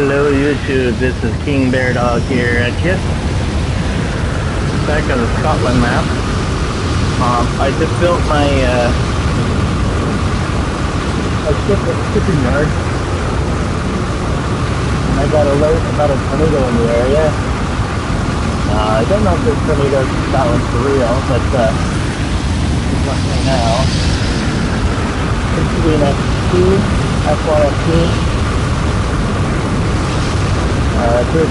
Hello YouTube, this is KingBeardog here at you. Back on the Scotland map. I just built my shipping yard. And I got alert about a tornado in the area. I don't know if this tornado in Scotland for real, but it's one right now. Seems to be an F2, F1, F2. I did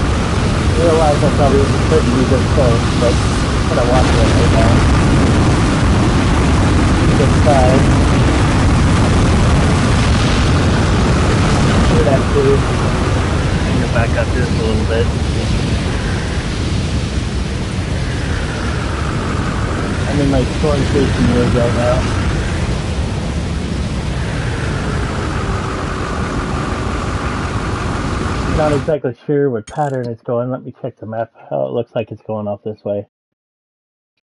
realize I probably couldn't be this close, but I'm gonna watch it right now. Good side. Should have to. I'm gonna back up this a little bit. I'm in my storm station rig right now. Not exactly sure what pattern it's going. Let me check the map. Oh, it looks like it's going off this way.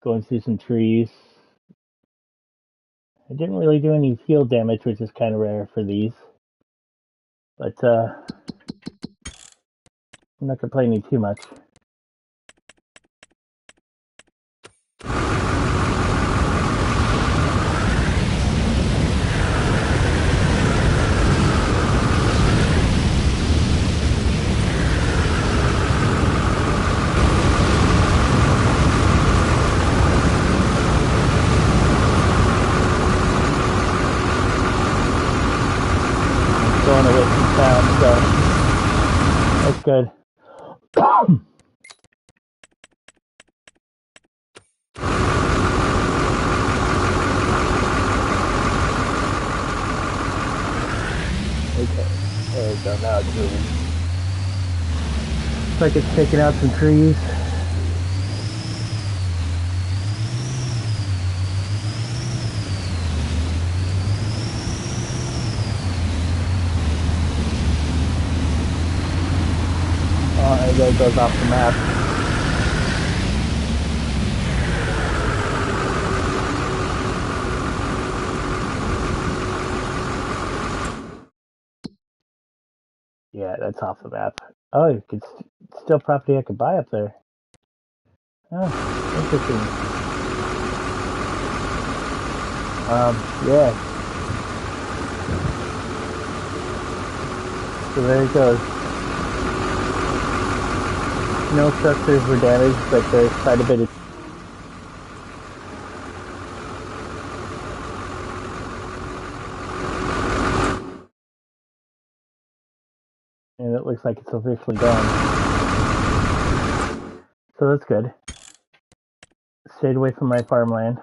Going through some trees. I didn't really do any field damage, which is kind of rare for these. But I'm not complaining too much. Going away from town, so that's good. Okay, there we go, now it's moving. Looks like it's taking out some trees. And there it goes off the map. Yeah, that's off the map. Oh, you could still property I could buy up there. Oh, interesting. Yeah. So there it goes. No structures were damaged, but there's quite a bit of... And it looks like it's officially gone. So that's good. Stayed away from my farmland.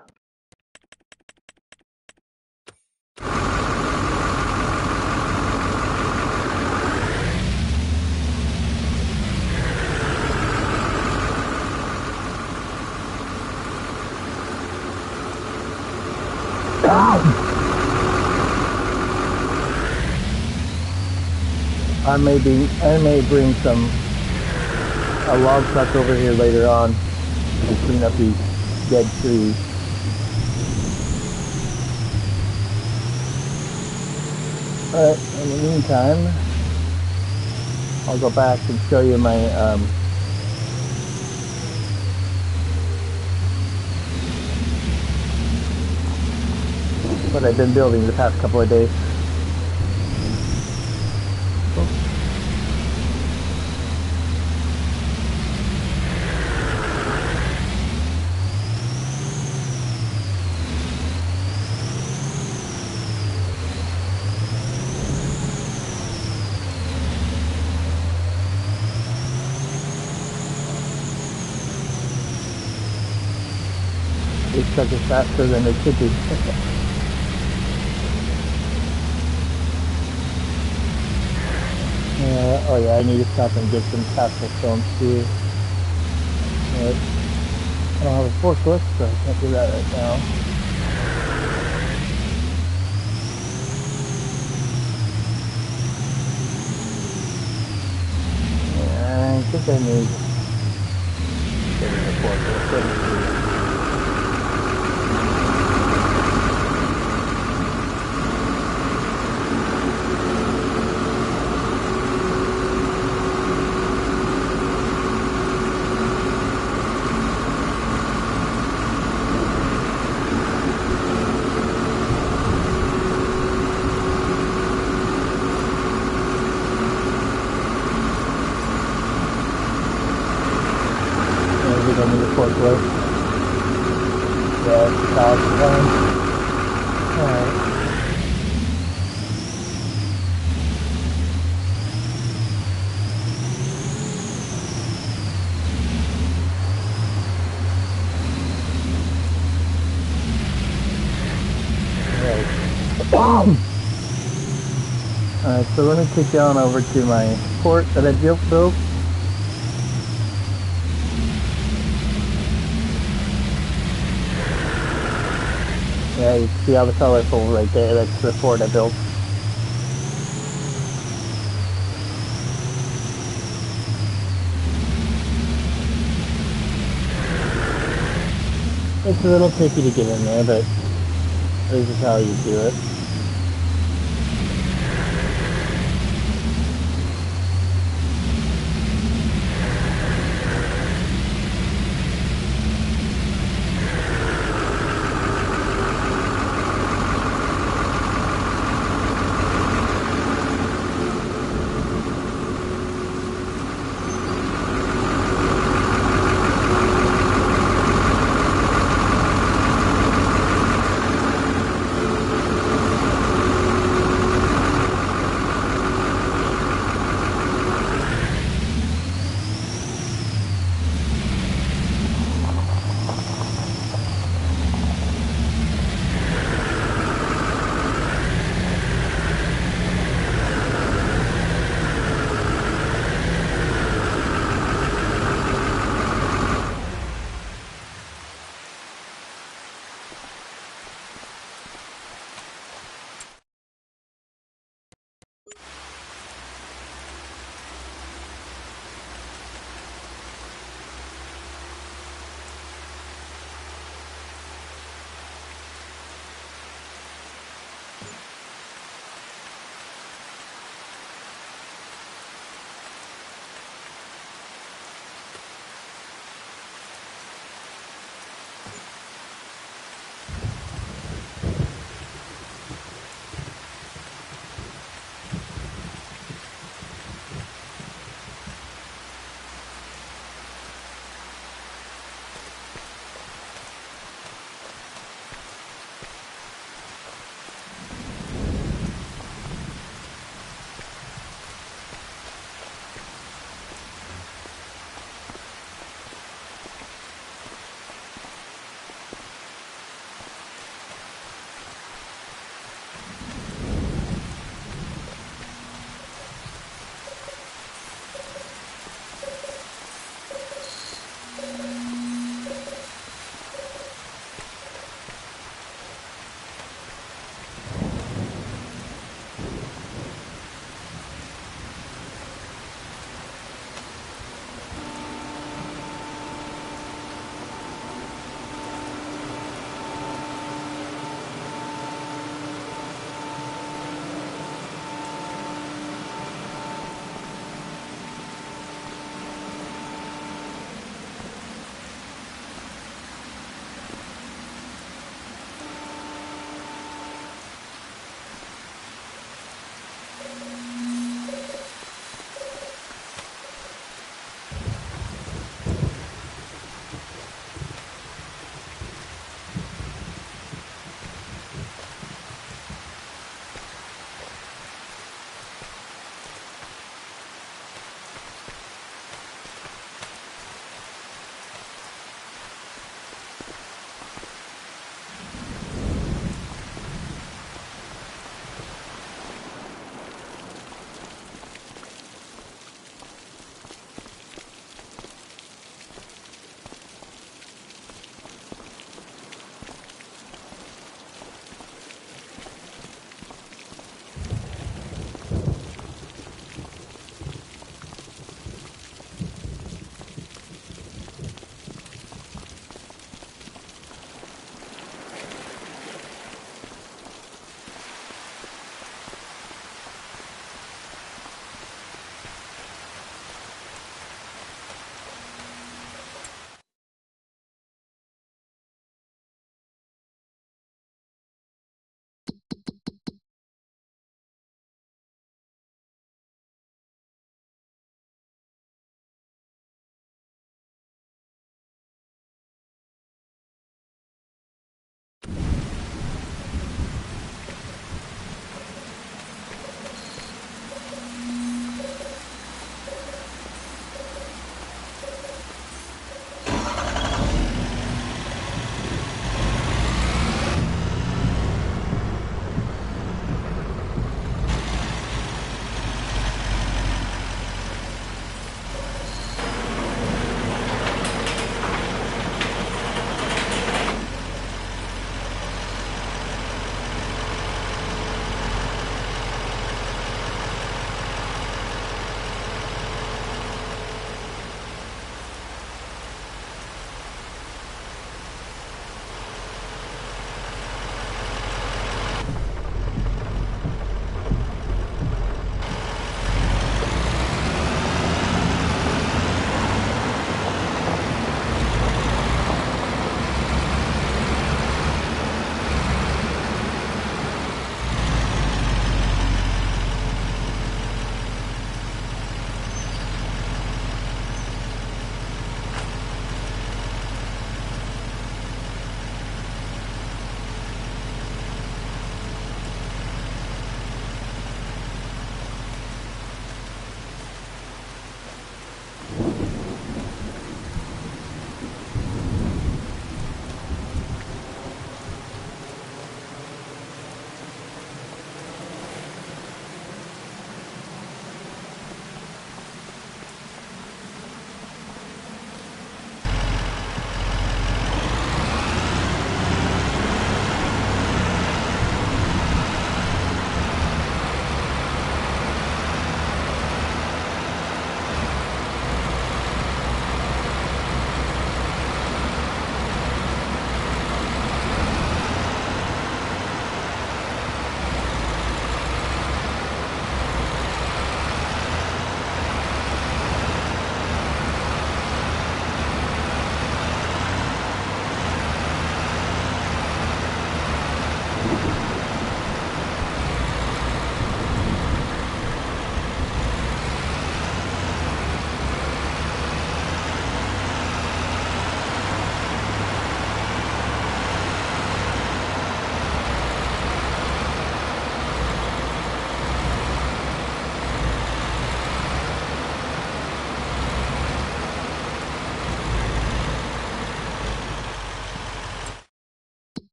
I may bring a log truck over here later on to clean up these dead trees. But in the meantime, I'll go back and show you my what I've been building the past couple of days. These trucks are faster than they should be. Oh yeah, I need to stop and get some castle stones too. I don't have a forklift, so I can't do that right now. Yeah, I think I need a forklift. Yeah, it's 2001. Alright. Alright, so let me take you on over to my port that I built. Yeah, you can see how the colorful right there, that's the fort I built. It's a little tricky to get in there, but this is how you do it.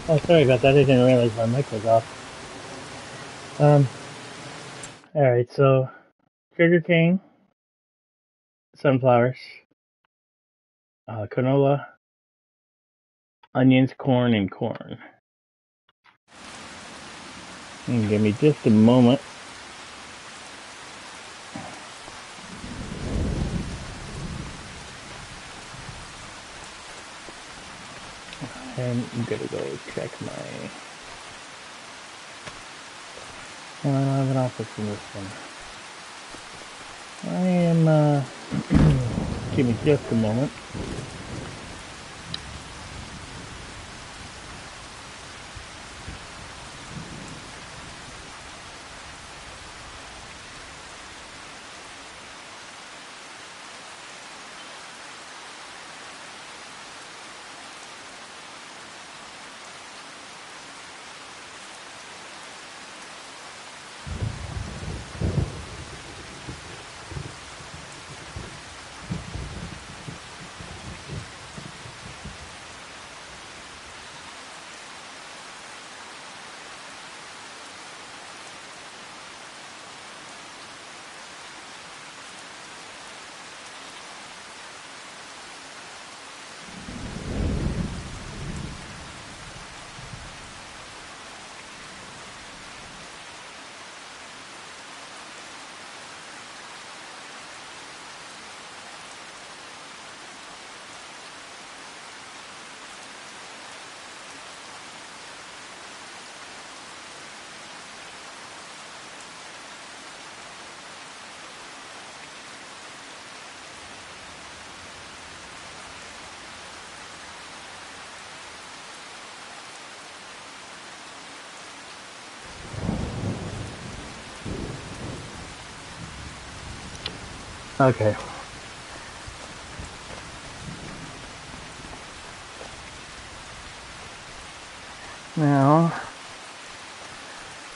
Oh, sorry about that. I didn't realize my mic was off. Alright, so sugarcane, sunflowers, canola, onions, corn, and corn. And give me just a moment. And I'm gonna go check my... Oh, I don't have an office in this one. I am, give me just a moment. Okay. Now,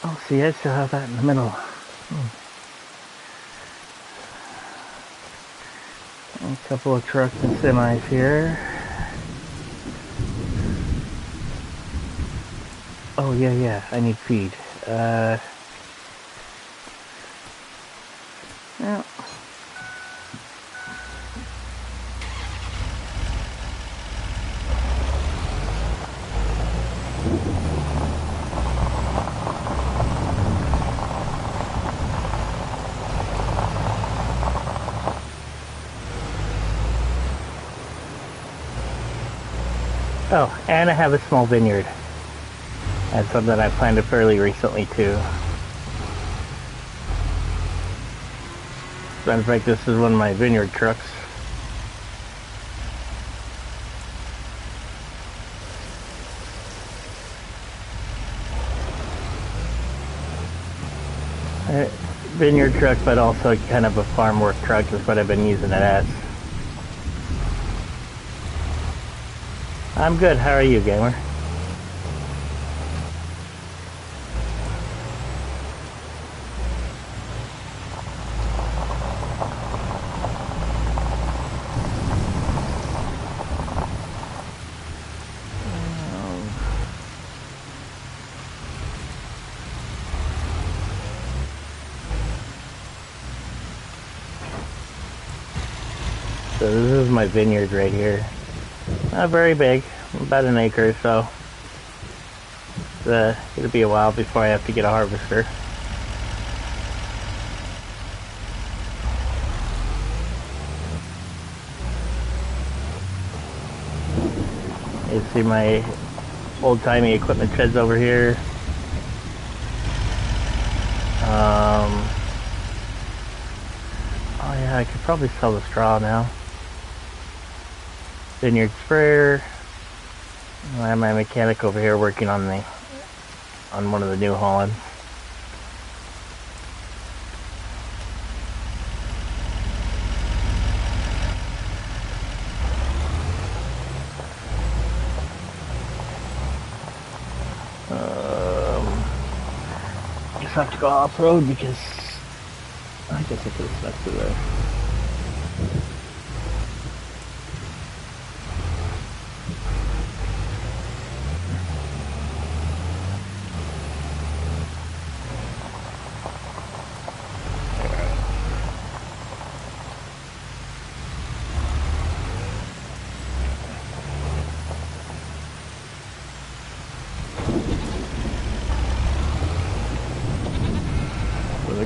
oh, see, I still have that in the middle. A couple of trucks and semis here. Oh, yeah, I need feed. Yeah. Oh, and I have a small vineyard. That's something I planted fairly recently too. As a matter of fact, this is one of my vineyard trucks. Vineyard truck, but also kind of a farm work truck is what I've been using it as. I'm good. How are you, gamer? So this is my vineyard right here. Not very big, about an acre or so. It'll be a while before I have to get a harvester. You see my old-timey equipment sheds over here. Oh yeah, I could probably sell the straw now. Vineyard sprayer. I have my mechanic over here working on one of the New Hollands. Just have to go off-road because I guess I could have stuck to there.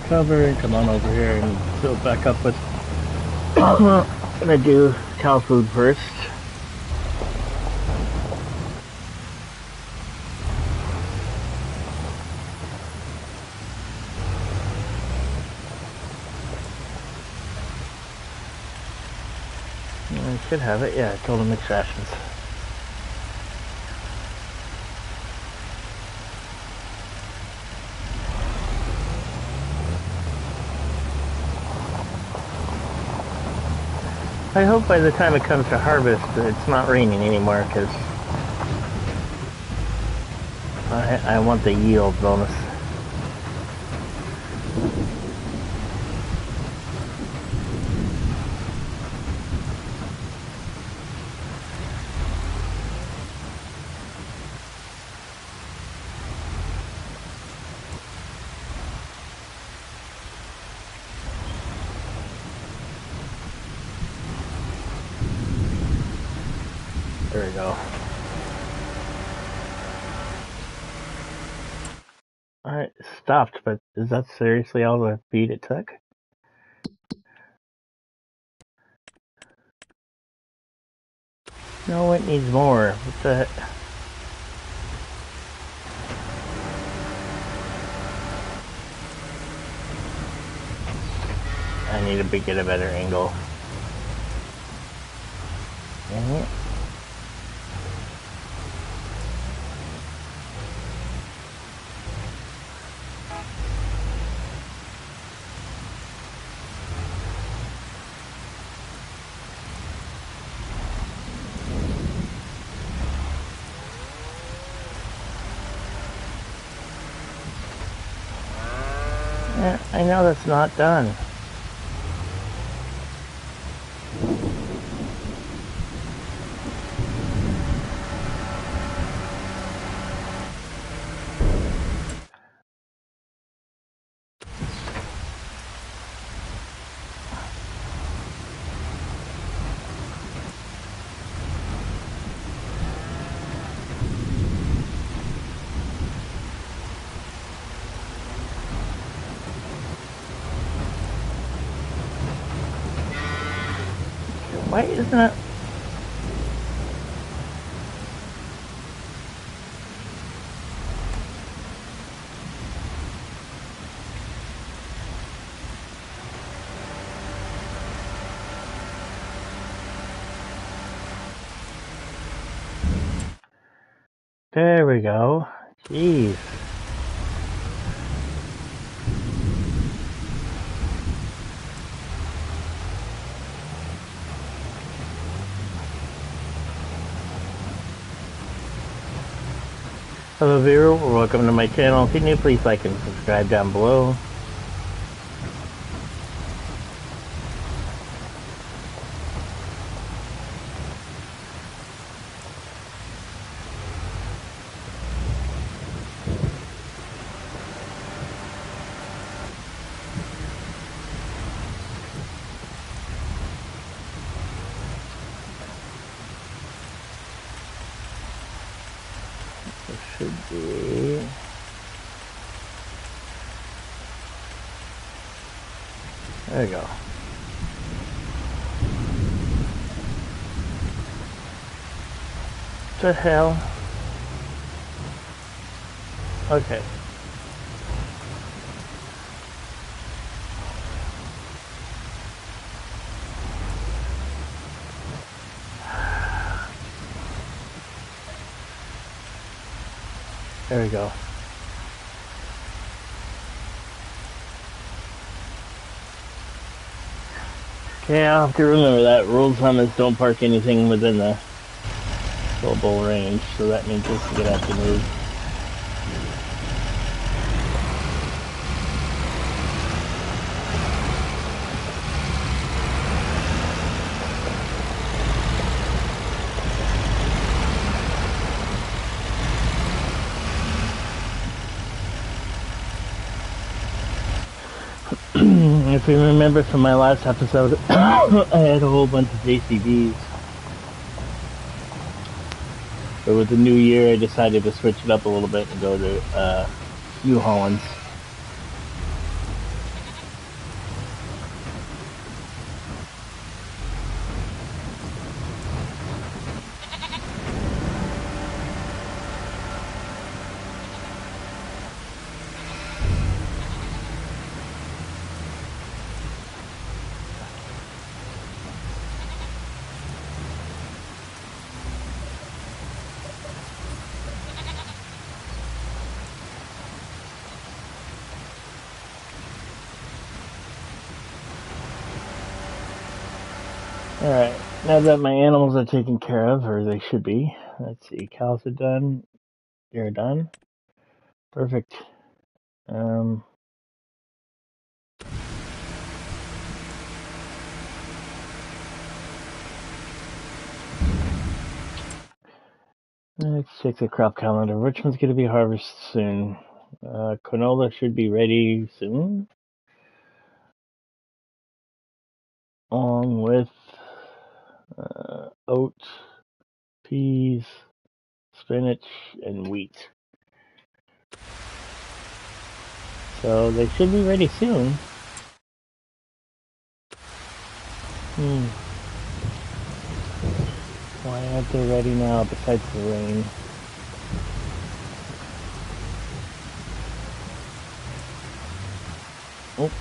cover and come on over here and fill it back up with. I'm gonna do cow food first. I should have it, yeah, I told him mixed rations. I hope by the time it comes to harvest it's not raining anymore, because I want the yield bonus. There we go. Alright, stopped, but is that seriously all the feed it took? No, it needs more. What the heck? I need to get a better angle. Dang it. Yeah, I know that's not done. Why isn't it? There we go. Jeez. Hello viewer, welcome to my channel. If you're new, please like and subscribe down below. It should be. There you go. What the hell? Okay. There we go. Okay, I'll have to remember that. Rules on this: don't park anything within the global range, so that means this is gonna have to move. If you remember from my last episode, I had a whole bunch of JCBs. But with the new year, I decided to switch it up a little bit and go to New Hollands. Alright, now that my animals are taken care of, or they should be, let's see, cows are done, they're done. Perfect. Let's check the crop calendar. Which one's going to be harvested soon? Canola should be ready soon, along with oats, peas, spinach, and wheat. So they should be ready soon. Why aren't they ready now besides the rain? Oh.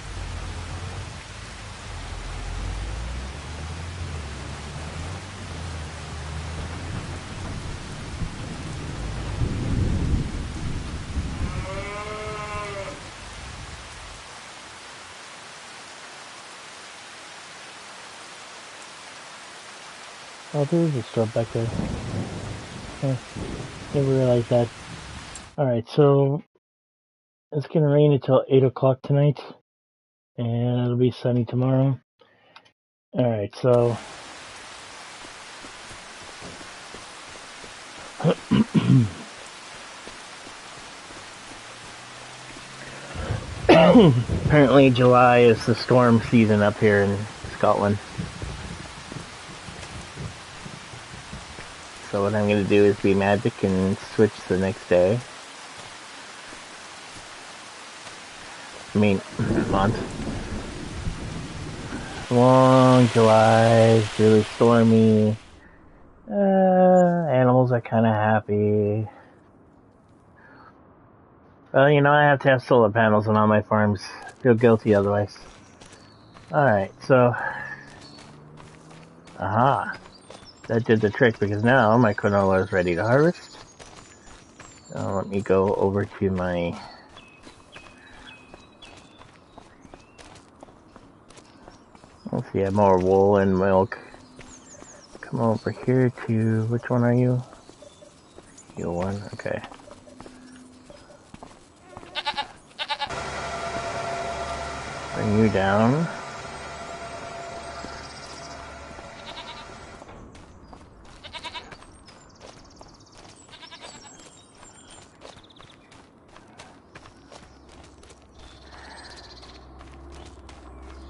Oh, there is a store back there. Never realized that. Alright, so it's gonna rain until 8 o'clock tonight, and it'll be sunny tomorrow. Alright, so apparently July is the storm season up here in Scotland. So what I'm going to do is be magic and switch the next day. I mean, month. Long July, it's really stormy. Animals are kind of happy. Well, you know, I have to have solar panels on all my farms. I feel guilty otherwise. Alright, so... Aha! That did the trick, because now my canola is ready to harvest. Let me go over to my... Let's see, I have more wool and milk. Come over here to... Which one are you? You one? Okay. Bring you down.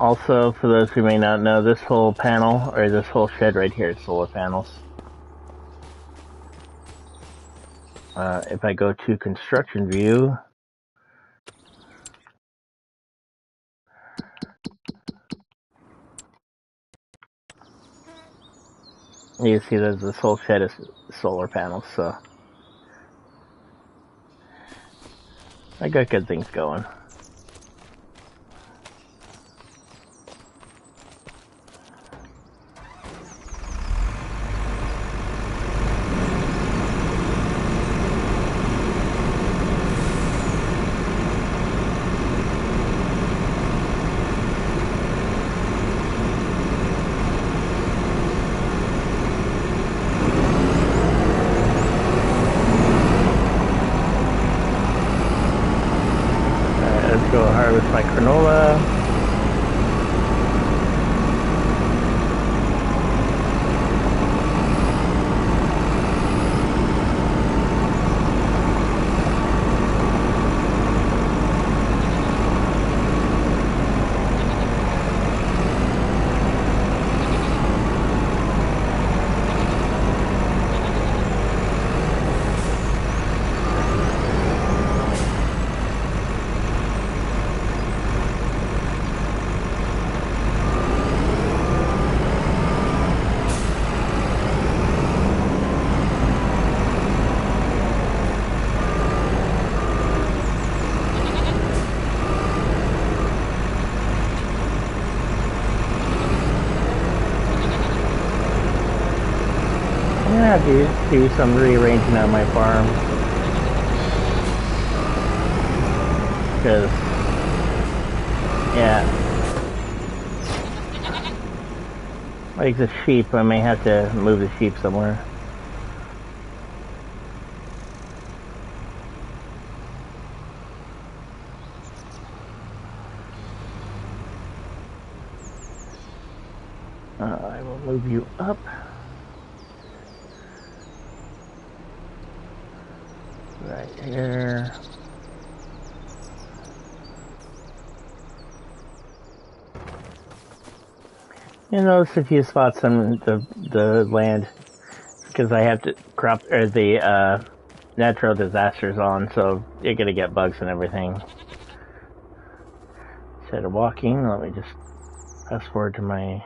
Also, for those who may not know, this whole panel, or this whole shed right here is solar panels. If I go to construction view, you see that this whole shed is solar panels, so I got good things going. Go harvest my canola. I have to do some rearranging on my farm, because, yeah, Like the sheep, I may have to move the sheep somewhere. I will move you up. Right here. You notice a few spots on the land because I have to crop or the natural disasters on, so you're gonna get bugs and everything. Instead of walking, let me just fast forward to my.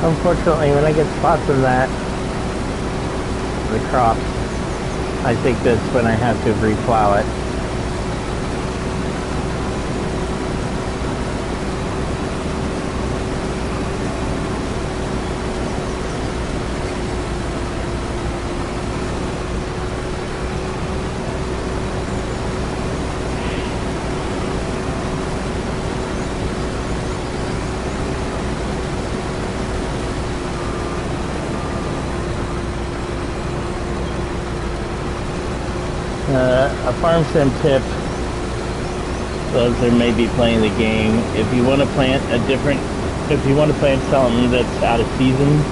Unfortunately, when I get spots of that, the crops, I think that's when I have to replow it. A farm sim tip, those that may be playing the game, if you want to plant something that's out of season,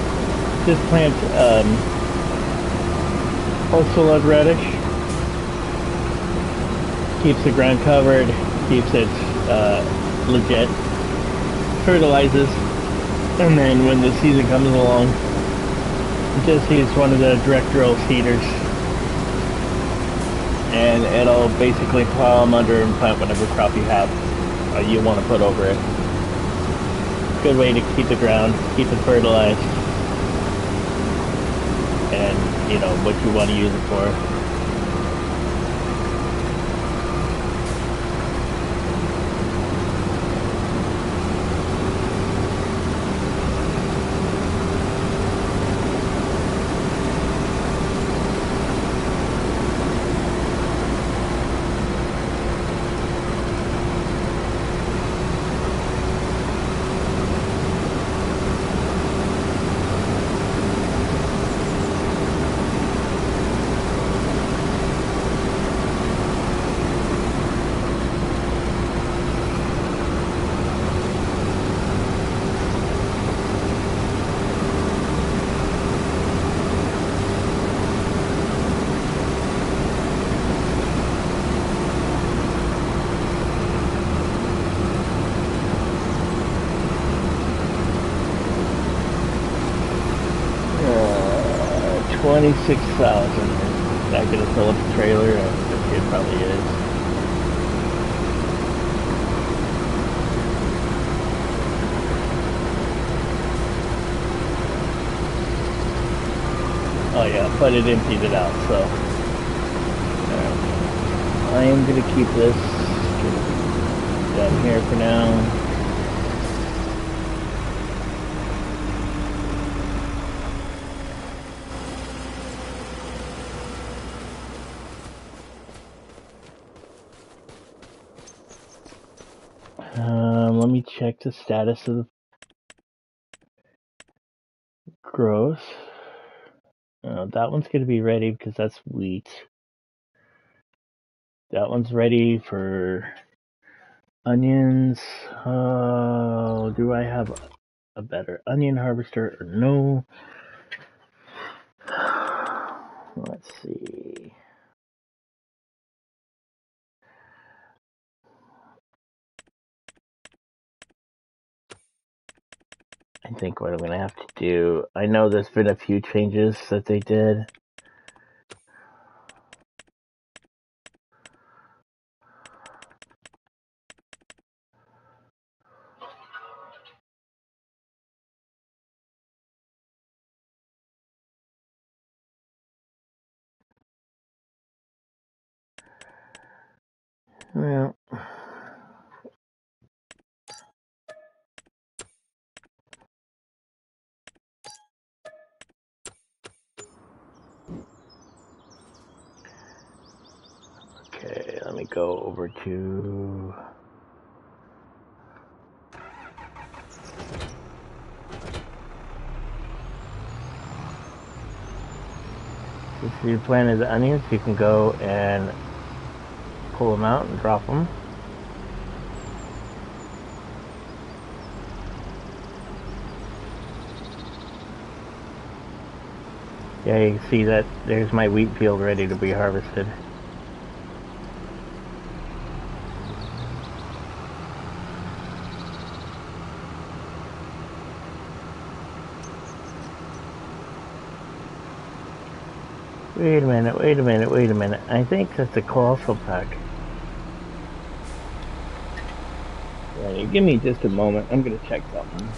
just plant Ocelot radish. Keeps the ground covered, keeps it legit, fertilizes, and then when the season comes along, just use one of the direct row seeders. And it'll basically plow them under and plant whatever crop you have you want to put over it. Good way to keep the ground, keep it fertilized, and you know what you want to use it for. 26,000. Is that gonna fill up the trailer? It probably is. Oh yeah, but it emptied it out, so. I am gonna keep this down here for now. Let me check the status of the gross. That one's going to be ready because that's wheat. That one's ready for onions. Do I have a better onion harvester or no? Let's see. I think what I'm going to have to do, I know there's been a few changes that they did. Well, okay, let me go over to... If you planted the onions, you can go and pull them out and drop them. Yeah, you can see that there's my wheat field ready to be harvested. Wait a minute. I think that's a colossal pack. Right, give me just a moment. I'm going to check something.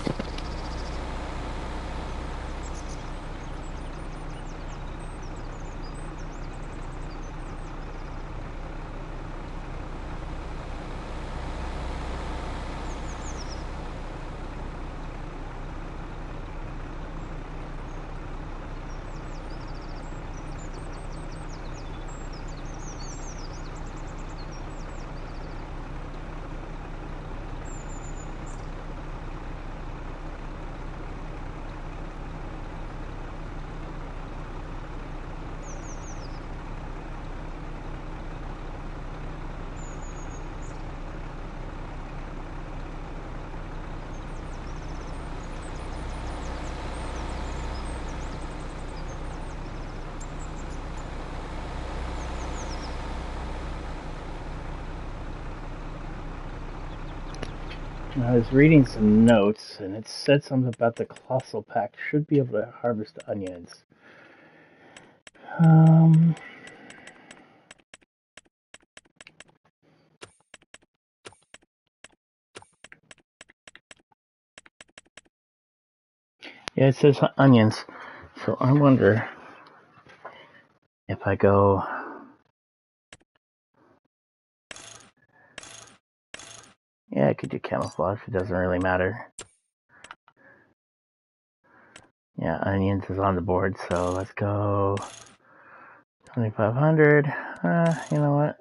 I was reading some notes, and it said something about the colossal pack should be able to harvest onions. Yeah, it says onions, so I wonder if I go... Yeah, I could do camouflage, it doesn't really matter. Yeah, onions is on the board, so let's go 2,500. You know what?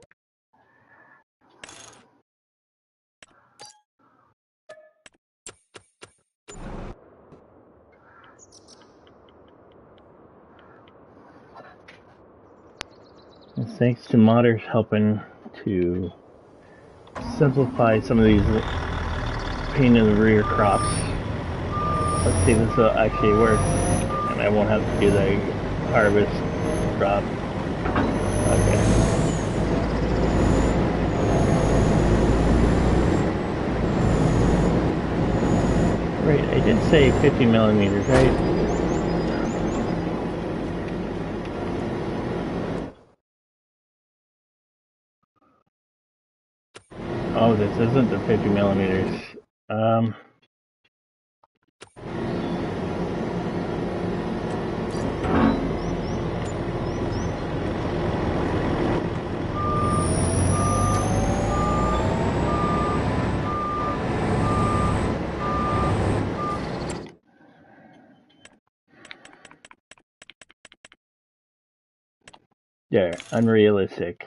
And thanks to modders helping to simplify some of these pain in the rear crops. Let's see if this will actually work, and I won't have to do the harvest drop. Okay. Right, I did say 50 millimeters, right? Oh, this isn't the 50 millimeters. There, unrealistic.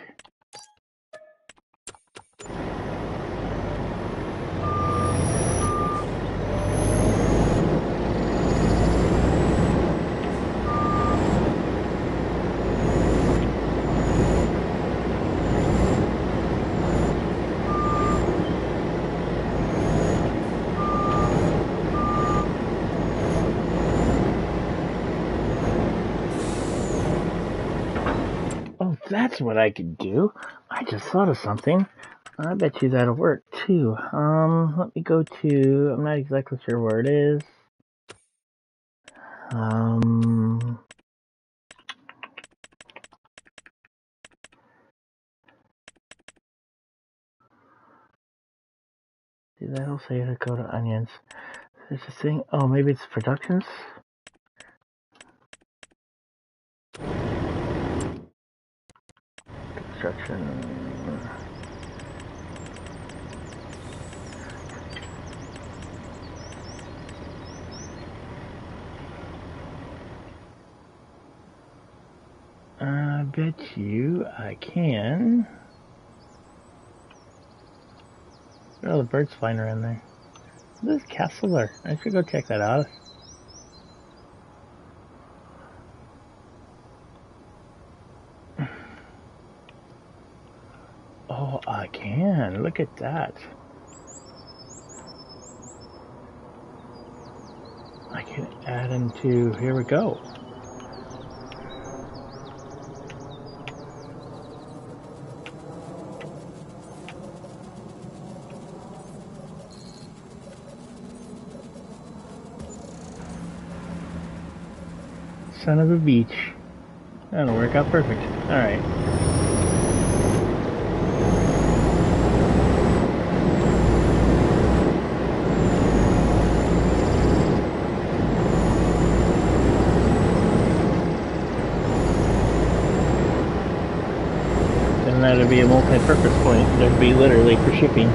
That's what I could do. I just thought of something. I bet you that'll work too. Let me go to, I'm not exactly sure where it is. See, that'll say to go to onions. There's a thing, oh, maybe it's productions? Construction. I bet you I can. Oh, the bird's flying around there. This castle there. I should go check that out. Oh, I can. Look at that. I can add into, here we go. Son of a beach. That'll work out perfect. Alright. Then that'd be a multi-purpose point. There'd be literally for shipping.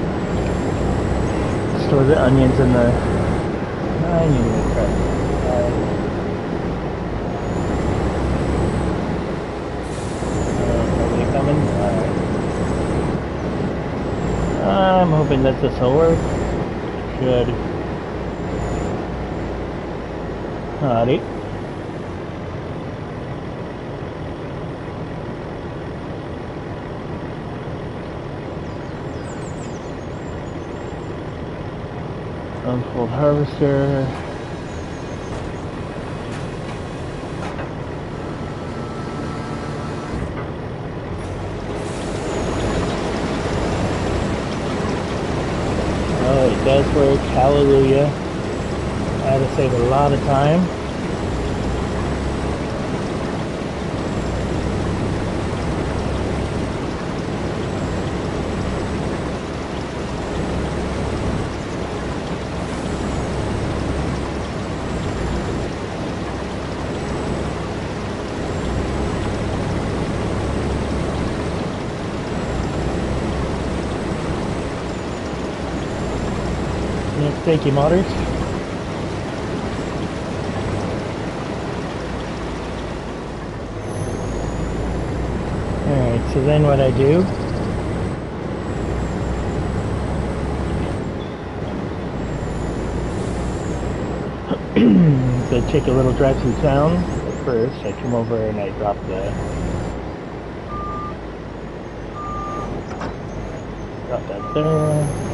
Store the onions in the... I need to try. I'm hoping that this will work. Should. Alrighty. Unfold harvester. It does work, hallelujah. I had to save a lot of time. Thank you, modders. Alright, so then what I do is I take a little drive through town. First, I come over and I drop that there.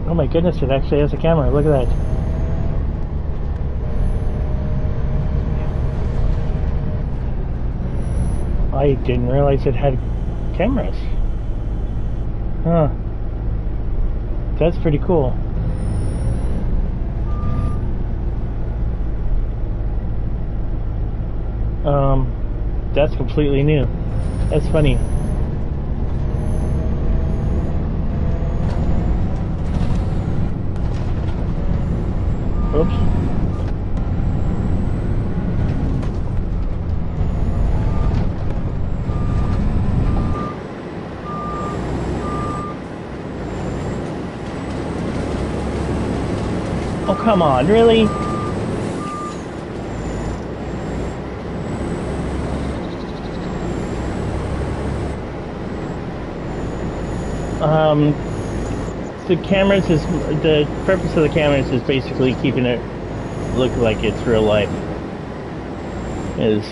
Oh my goodness, it actually has a camera. Look at that. I didn't realize it had cameras. Huh. That's pretty cool. That's completely new. That's funny. Oops. Oh, come on, really? The cameras is, the purpose of the cameras is basically keeping it look like it's real life. Is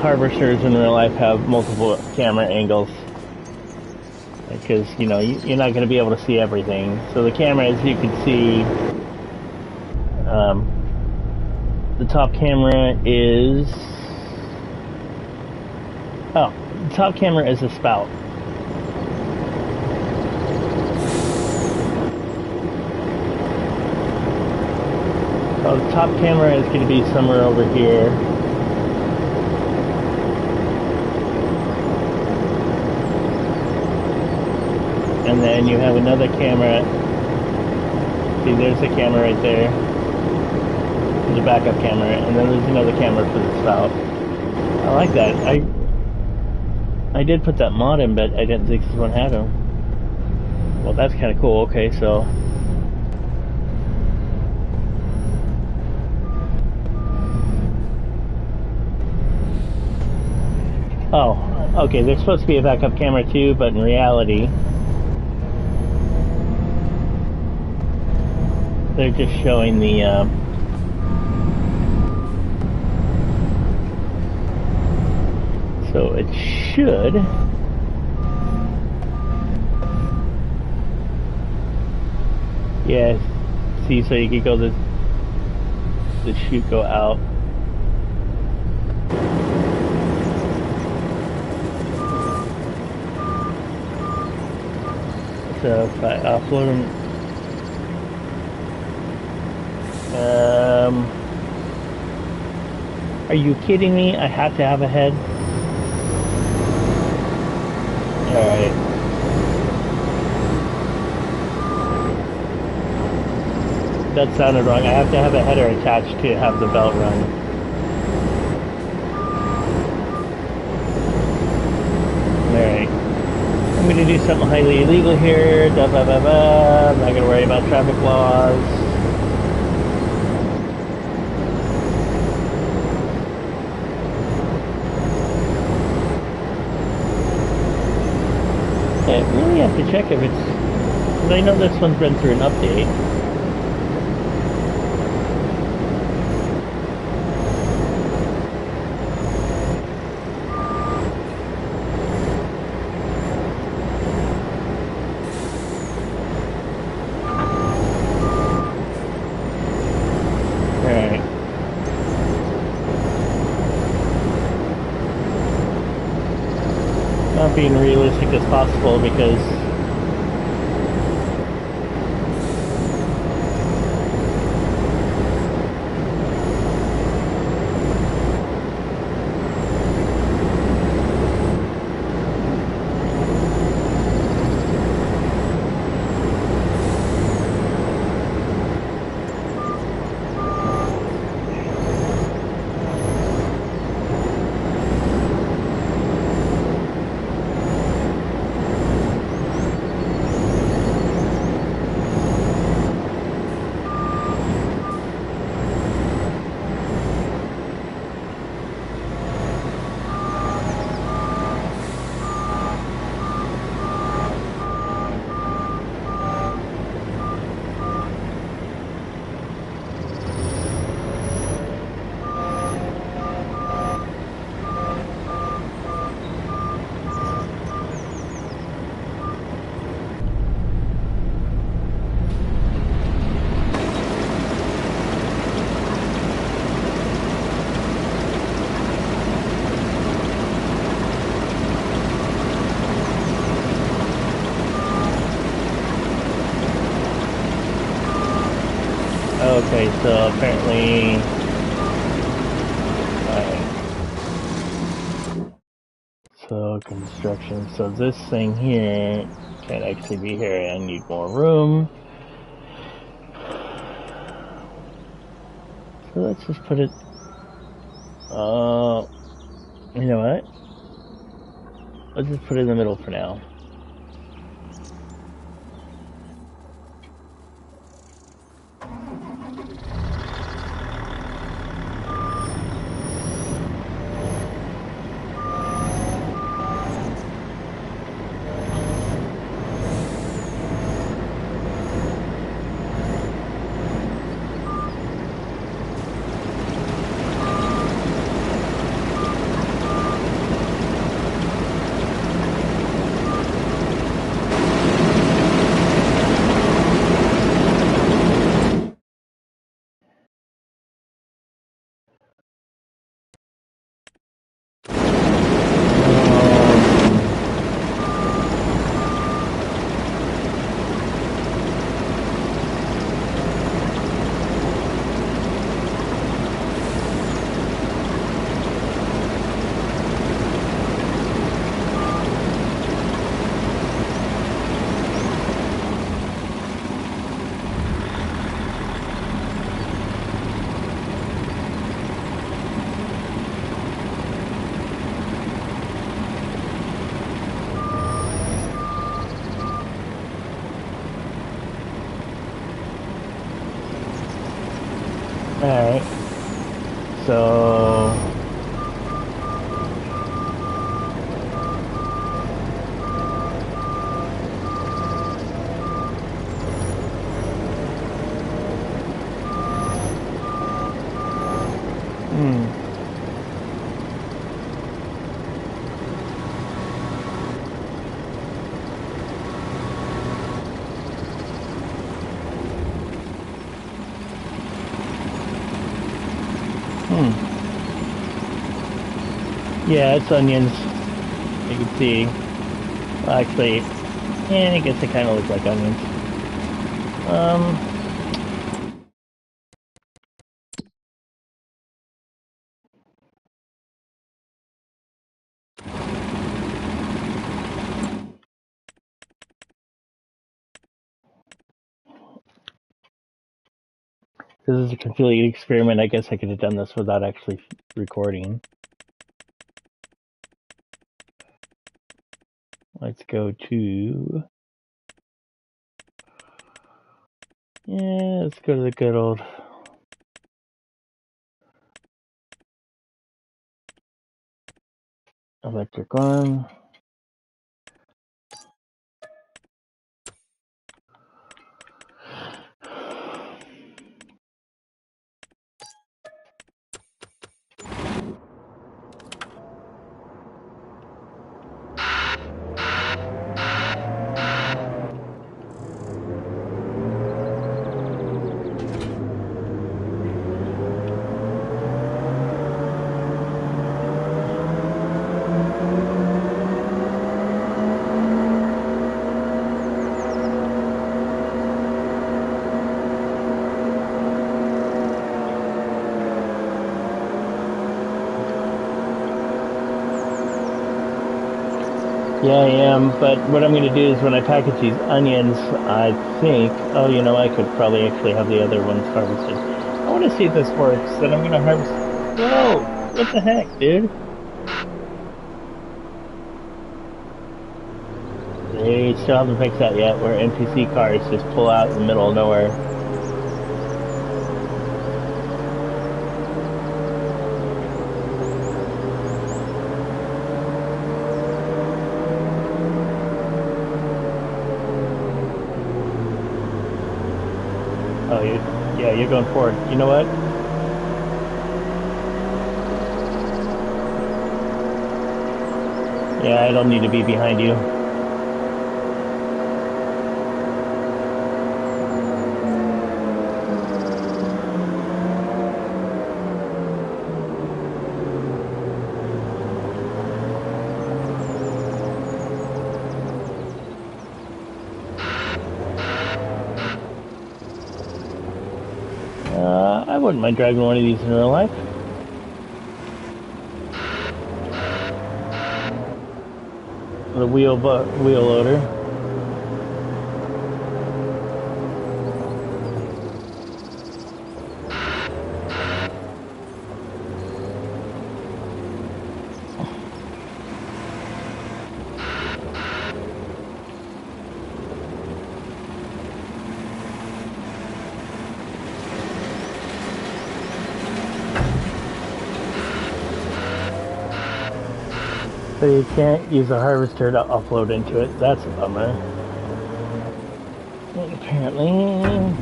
harvesters in real life have multiple camera angles, because you know you're not going to be able to see everything. So the camera, as you can see, the top camera is the top camera is a spout. So the top camera is going to be somewhere over here. And then you have another camera. See, there's a camera right there. There's a backup camera, and then there's another camera for the spout. I like that. I did put that mod in, but I didn't think this one had them. Well, that's kind of cool. Okay, so okay, there's supposed to be a backup camera too, but in reality, they're just showing the so it should see, so you could go the chute go out. So if I offload them, are you kidding me? I have to have a head? Alright. That sounded wrong. I have to have a header attached to have the belt run. Alright. I'm going to do something highly illegal here. I'm not going to worry about traffic laws. I really have to check if it's, because I know this one's been through an update. Alright. Not being realistic as possible, because okay, so apparently, so construction, so this thing here can't actually be here. I need more room. So let's just put it, you know what? Let's just put it in the middle for now. Alright. So... Yeah, it's onions. You can see. Well, actually, yeah, I guess they kind of look like onions. This is a complete experiment. I guess I could have done this without actually recording. Let's go to... Yeah, let's go to the good old... electric arm. Yeah, I am, but what I'm going to do is when I package these onions, I think, oh, you know, I could probably actually have the other ones harvested. I want to see if this works, then I'm going to harvest... Whoa! What the heck, dude? They still haven't fixed that yet, where NPC cars just pull out in the middle of nowhere. Oh, yeah, you're going forward. You know what? Yeah, I don't need to be behind you. I wouldn't mind driving one of these in real life. The wheel loader. So you can't use a harvester to offload into it. That's a bummer. And apparently...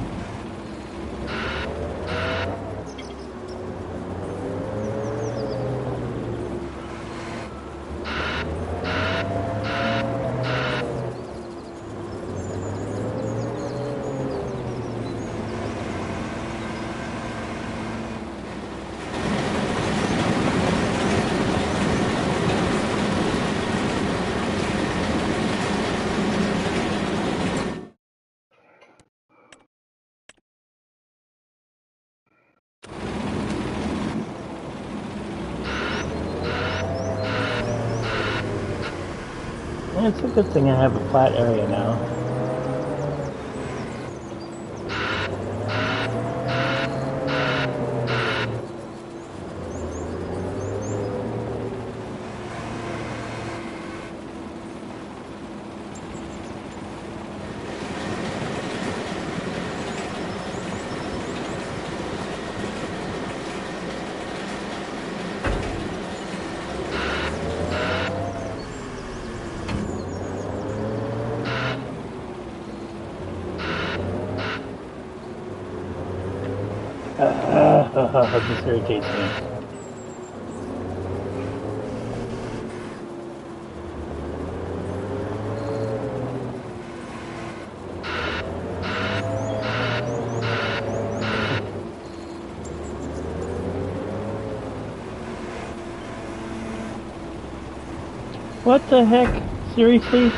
It's a good thing I have a flat area now. This irritates me. What the heck? Seriously?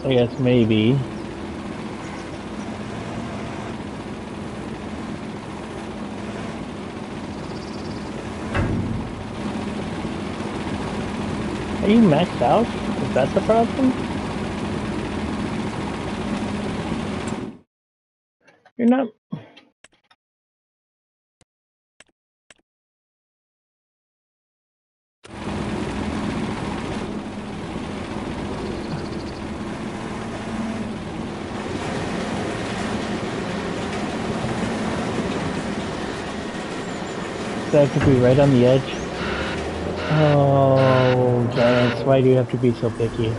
I guess maybe. Are you maxed out? Is that the problem? You're not... Does that have to be right on the edge? Oh, Giants, why do you have to be so picky?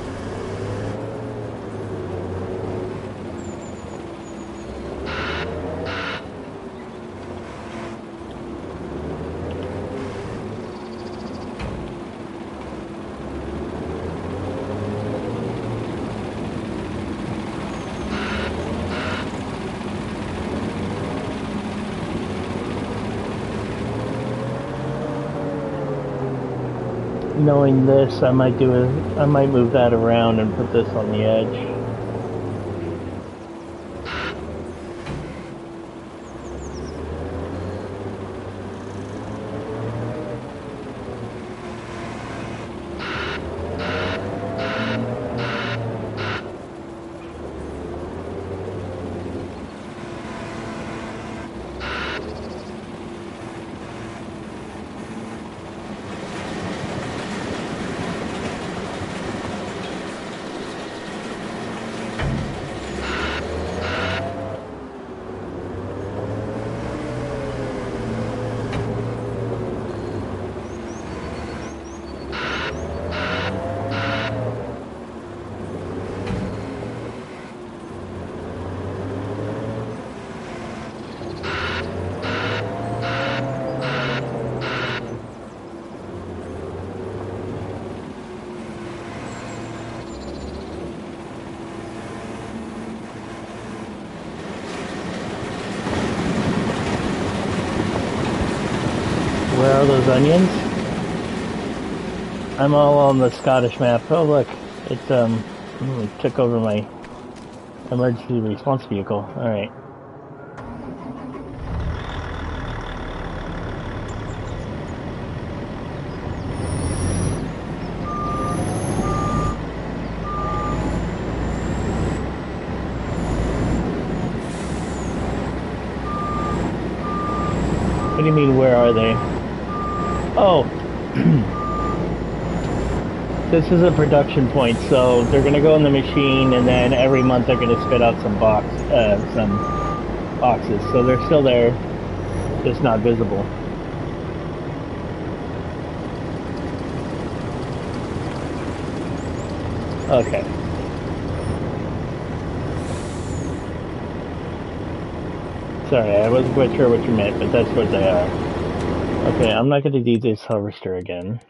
Knowing this, I might move that around and put this on the edge. Where are those onions? I'm all on the Scottish map. Oh look, it took over my emergency response vehicle. Alright. What do you mean, where are they? Oh, this is a production point, so they're gonna go in the machine, and then every month they're gonna spit out some boxes. So they're still there, just not visible. Okay. Sorry, I wasn't quite sure what you meant, but that's what they are. Okay, I'm not going to do this harvester again.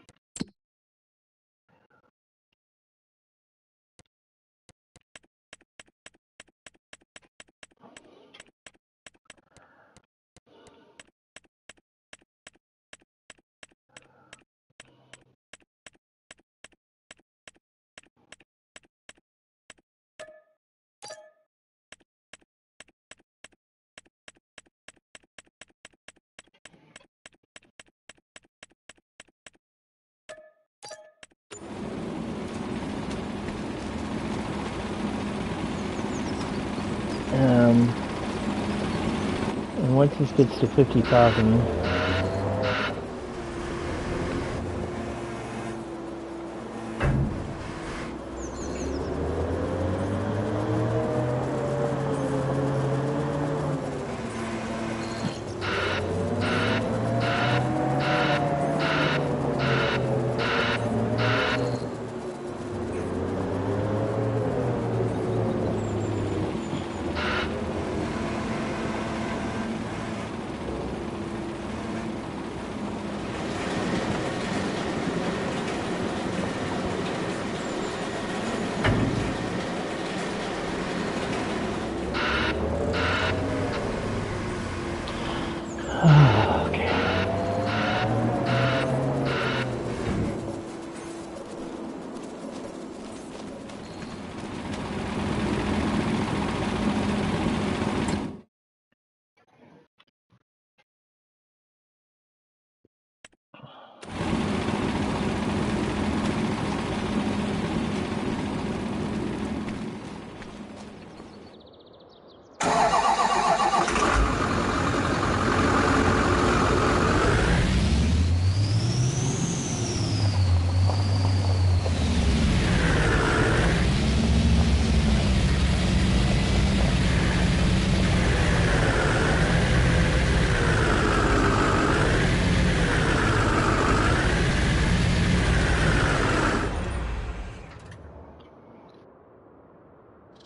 And once this gets to 50,000,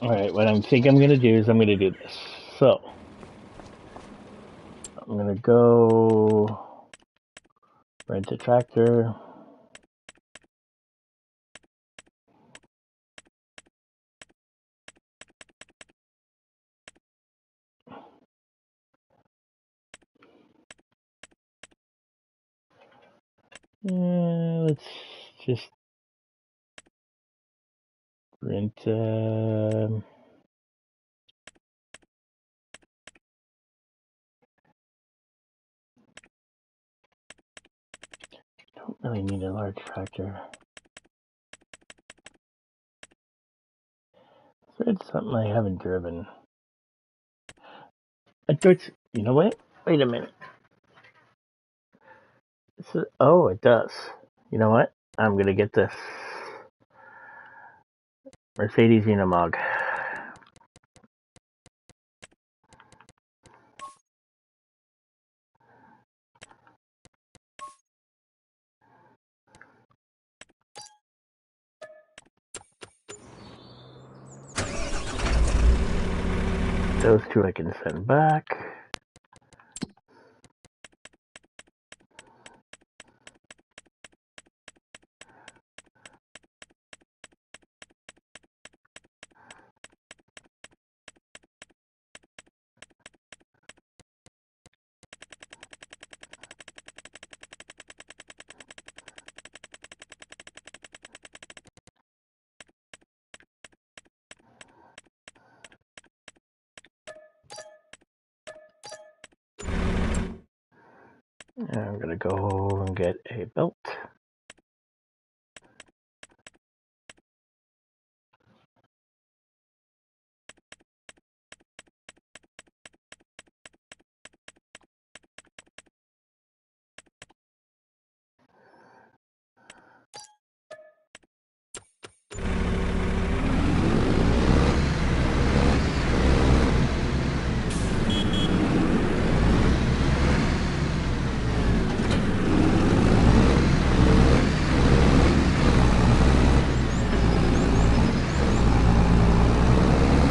Alright, what I think I'm going to do is I'm going to do this. So, I'm going to go rent a tractor. Let's just rent. Don't really need a large tractor. It's something I haven't driven. You know what? Wait a minute. Oh, it does. You know what? I'm gonna get this Mercedes Unimog. Those two I can send back. And I'm gonna go and get a belt.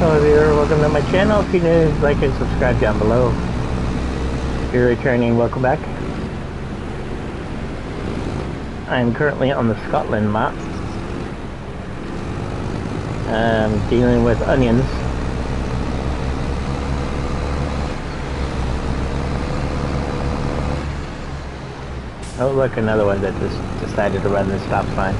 Hello there, welcome to my channel. If you're new, like and subscribe down below. If you're returning, welcome back. I'm currently on the Scotland map. Dealing with onions. Oh look, another one that just decided to run the stop sign.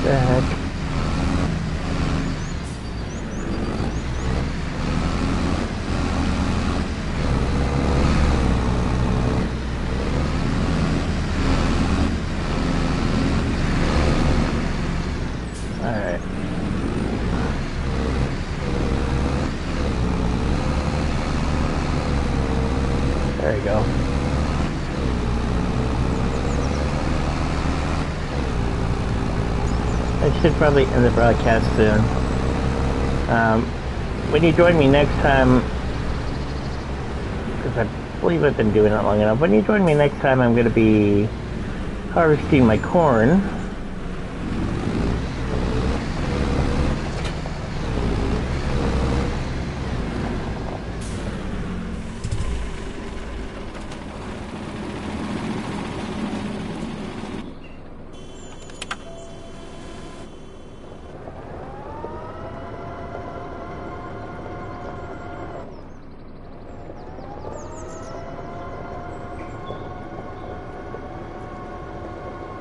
The heck? Alright. There you go. I should probably end the broadcast soon. When you join me next time, because I believe I've been doing it long enough, when you join me next time I'm going to be harvesting my corn.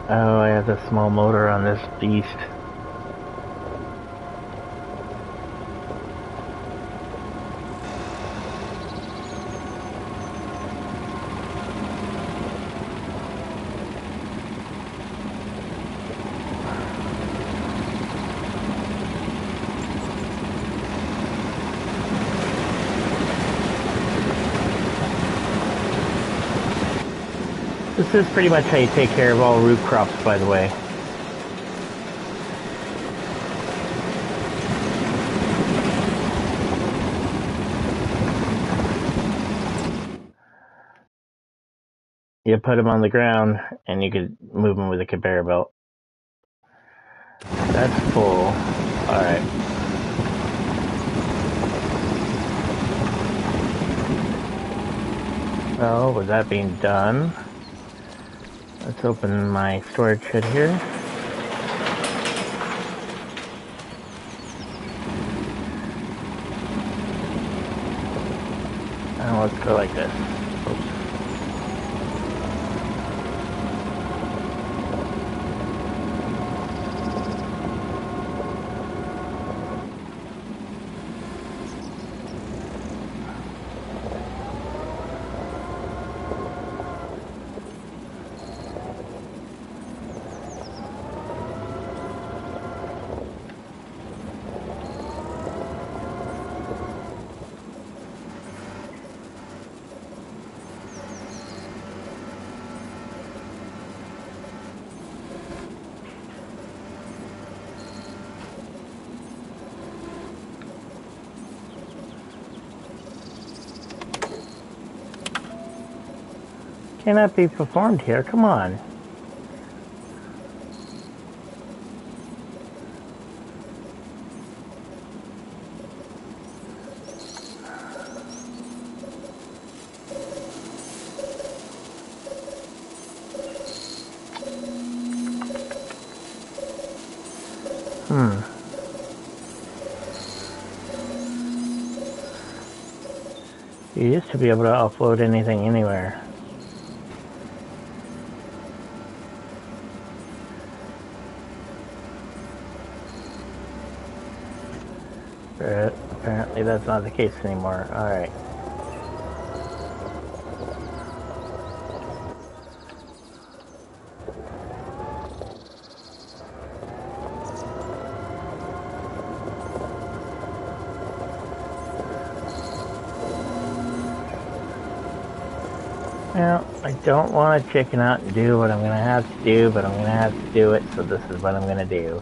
Oh, I have a small motor on this beast. This is pretty much how you take care of all root crops, by the way. You put them on the ground, and you could move them with a conveyor belt. That's full. Alright. So, with that being done, let's open my storage shed here. And let's go like this. Oops. Cannot be performed here, come on. You used to be able to upload anything anywhere. Apparently that's not the case anymore. Alright. Well, I don't want to chicken out and do what I'm going to have to do, but I'm going to have to do it, so this is what I'm going to do.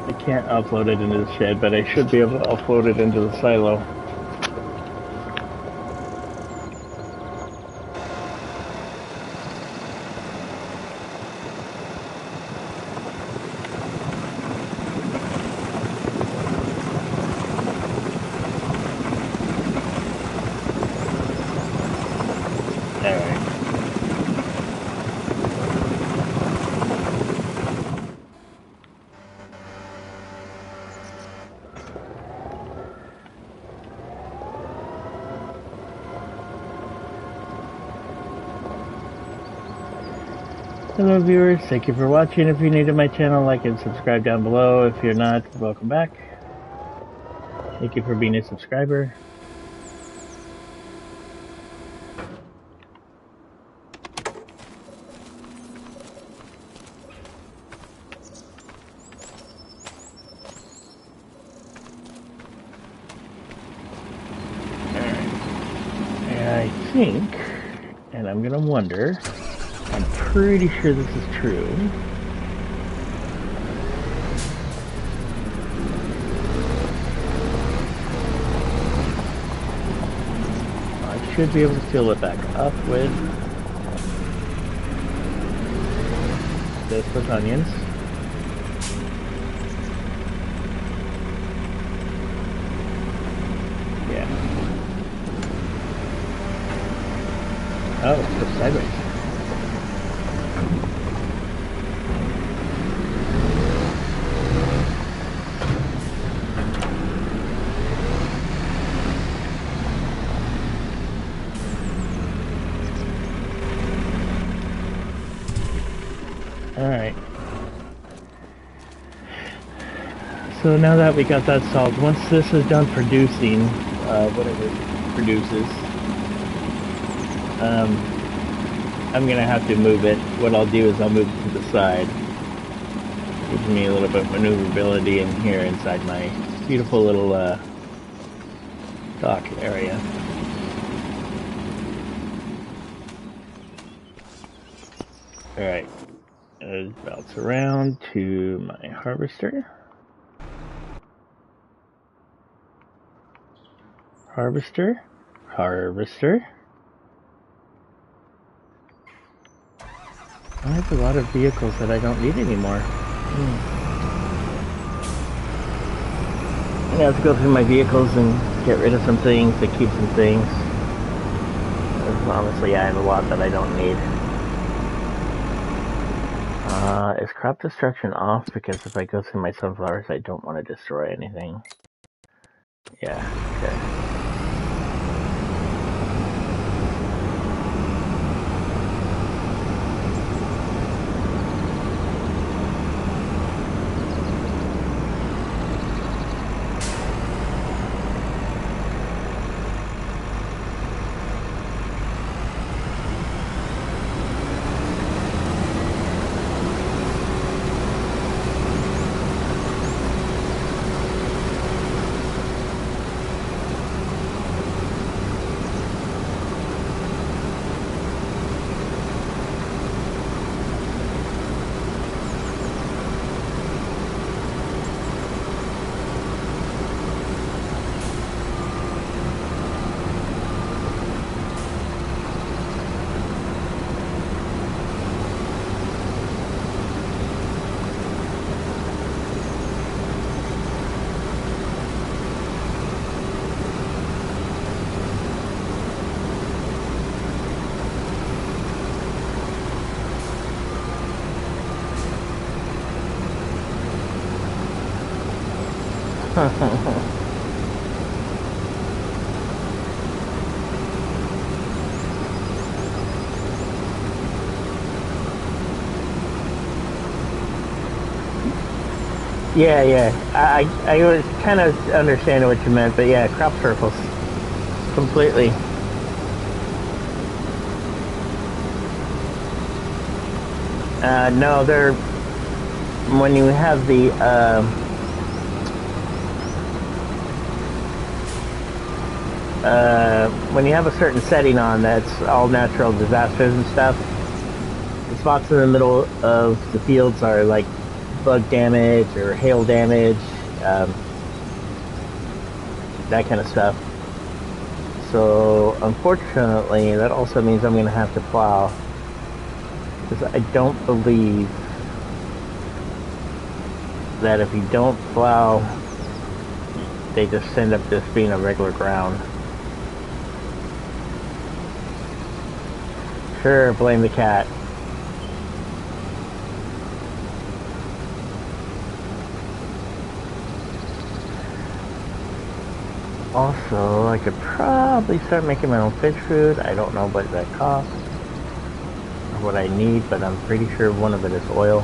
I can't upload it into the shed, but I should be able to upload it into the silo. Hello viewers, thank you for watching. If you're new to my channel, like and subscribe down below. If you're not, welcome back. Thank you for being a subscriber. And I think, and I'm gonna wonder, I'm pretty sure this is true. I should be able to fill it back up with this with onions. Oh, it's sideways. Alright. So now that we got that solved, once this is done producing, whatever it produces, I'm gonna have to move it. What I'll do is I'll move it to the side. Gives me a little bit of maneuverability in here inside my beautiful little dock area. Alright, bounce around to my harvester. Harvester. I have a lot of vehicles that I don't need anymore. I'm gonna have to go through my vehicles and get rid of some things to keep some things. Honestly, I have a lot that I don't need. Is crop destruction off? Because if I go through my sunflowers, I don't want to destroy anything. Yeah, okay. Yeah. I was kind of understanding what you meant, but yeah, crop circles. Completely. No, they're... When you have the, when you have a certain setting on that's all natural disasters and stuff, the spots in the middle of the fields are like bug damage or hail damage, that kind of stuff. So unfortunately, that also means I'm going to have to plow, because I don't believe that if you don't plow, they just end up just being a regular ground. Sure, blame the cat. Also, I could probably start making my own fish food. I don't know what that costs or what I need, but I'm pretty sure one of it is oil.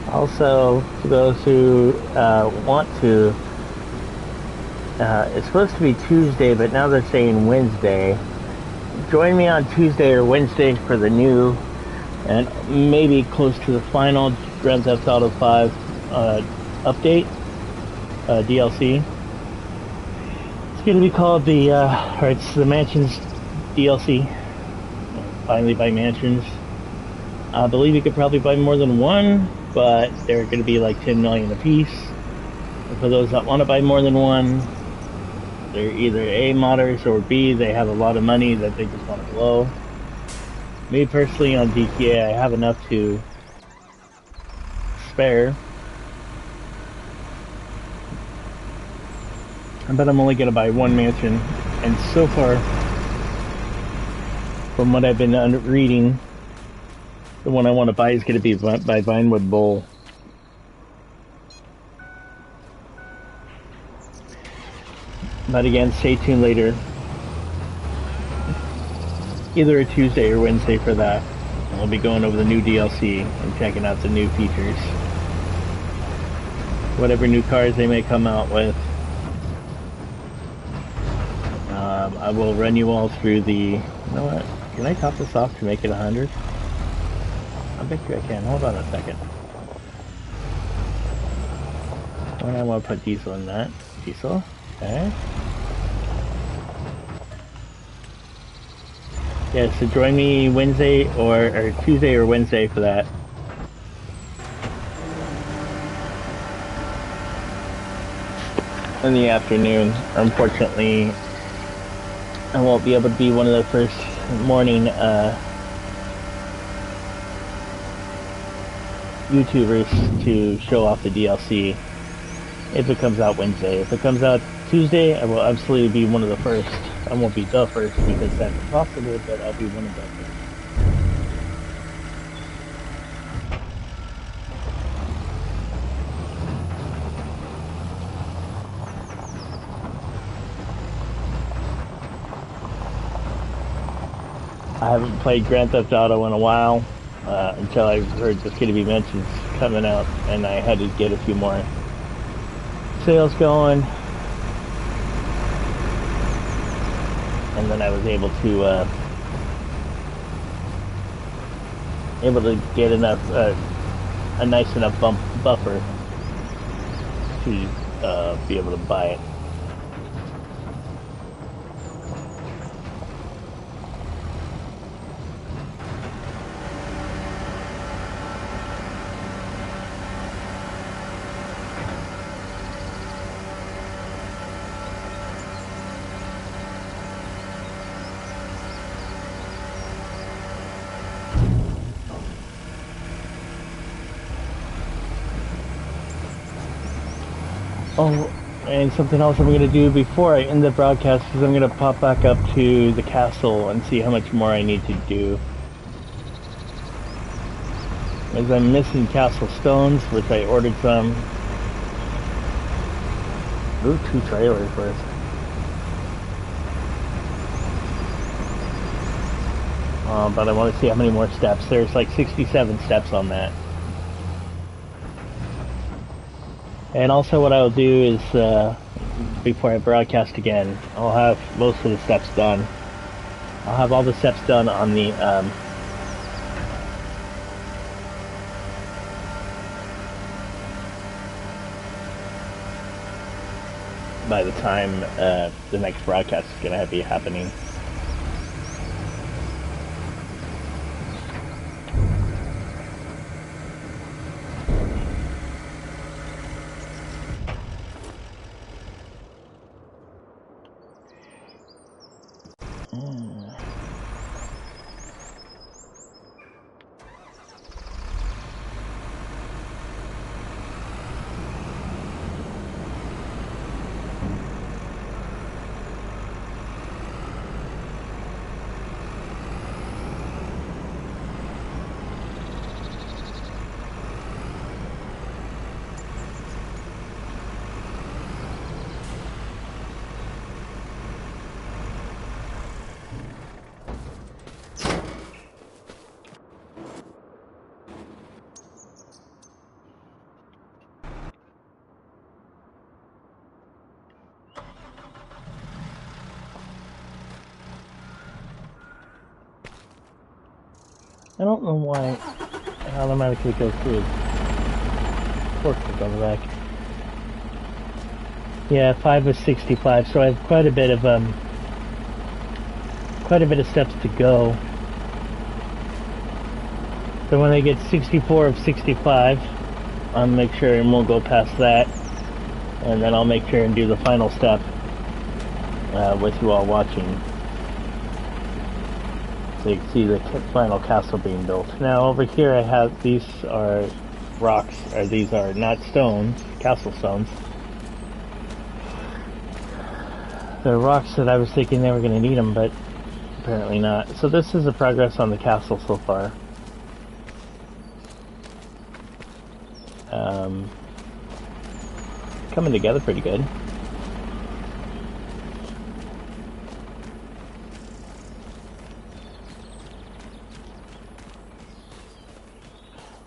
Also, for those who want to, it's supposed to be Tuesday, but now they're saying Wednesday. Join me on Tuesday or Wednesday for the new and maybe close to the final Grand Theft Auto 5 update, DLC. It's going to be called the, or it's the Mansions DLC. Finally buy Mansions. I believe you could probably buy more than one, but they're going to be like 10 million a piece. And for those that want to buy more than one, they're either A, modders, or B, they have a lot of money that they just want to blow. Me personally on DTA, I have enough to spare. But I'm only going to buy one mansion. And so far, from what I've been reading, the one I want to buy is going to be by Vinewood Bowl. But again, stay tuned later. Either a Tuesday or Wednesday for that. I'll be going over the new DLC and checking out the new features. Whatever new cars they may come out with. I will run you all through the... You know what? Can I top this off to make it 100? I bet you I can. Hold on a second. I want to put diesel in that. Diesel. Okay. Yeah, so join me Wednesday or Tuesday or Wednesday for that. In the afternoon. Unfortunately, I won't be able to be one of the first morning YouTubers to show off the DLC if it comes out Wednesday. If it comes out Tuesday, I will absolutely be one of the first. I won't be the first because that's impossible, but I'll be one of the first. I haven't played Grand Theft Auto in a while, until I heard this Kitty B Mentions coming out, and I had to get a few more sales going, and then I was able to get enough, a nice enough buffer to be able to buy it. Oh, and something else I'm going to do before I end the broadcast is I'm going to pop back up to the castle and see how much more I need to do. As I'm missing castle stones, which I ordered some. Ooh, 2 trailers worth. But I want to see how many more steps. There's like 67 steps on that. And also what I'll do is, before I broadcast again, I'll have most of the steps done. I'll have all the steps done on the, by the time, the next broadcast is going to be happening. I don't know why it automatically goes through. Fork on the back. Yeah, 5 is 65, so I have quite a bit of steps to go. So when I get 64 of 65, I'll make sure and we'll go past that, and then I'll make sure and do the final step with you all watching. So you can see the final castle being built. Now over here I have, these are rocks, or these are not stones, castle stones. They're rocks that I was thinking they were going to need them, but apparently not. So this is the progress on the castle so far. Coming together pretty good.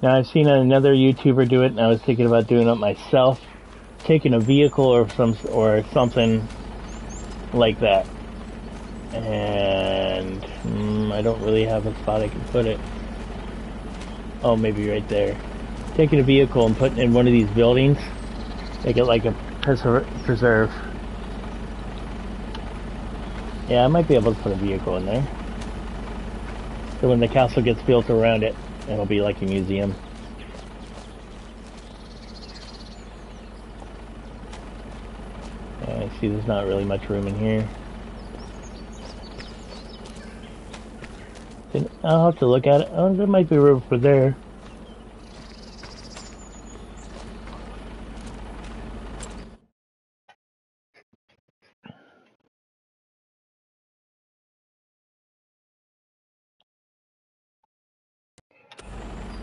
Now I've seen another YouTuber do it, and I was thinking about doing it myself, taking a vehicle or something like that. And I don't really have a spot I can put it. Oh, maybe right there. Taking a vehicle and putting it in one of these buildings, make it like a preserve. Yeah, I might be able to put a vehicle in there. So when the castle gets built around it, it'll be like a museum. Yeah, I see there's not really much room in here. I'll have to look at it. Oh, there might be room for there.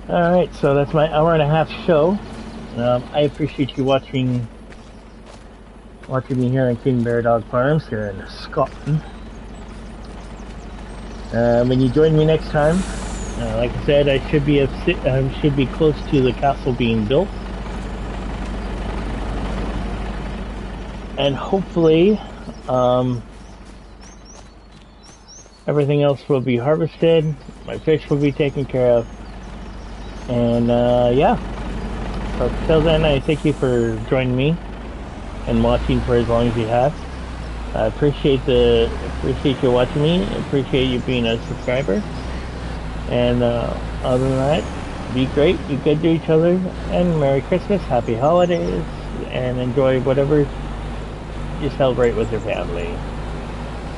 Alright, so that's my hour-and-a-half show. I appreciate you watching me here on KingBeardog Farms here in Scotland. When you join me next time, like I said, I should be close to the castle being built, and hopefully everything else will be harvested. My fish will be taken care of. And yeah, so till then, I thank you for joining me and watching for as long as you have. I appreciate you watching me. I appreciate you being a subscriber. And other than that, be great, be good to each other, and Merry Christmas, Happy Holidays, and enjoy whatever you celebrate with your family.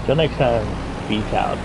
Till next time, peace out.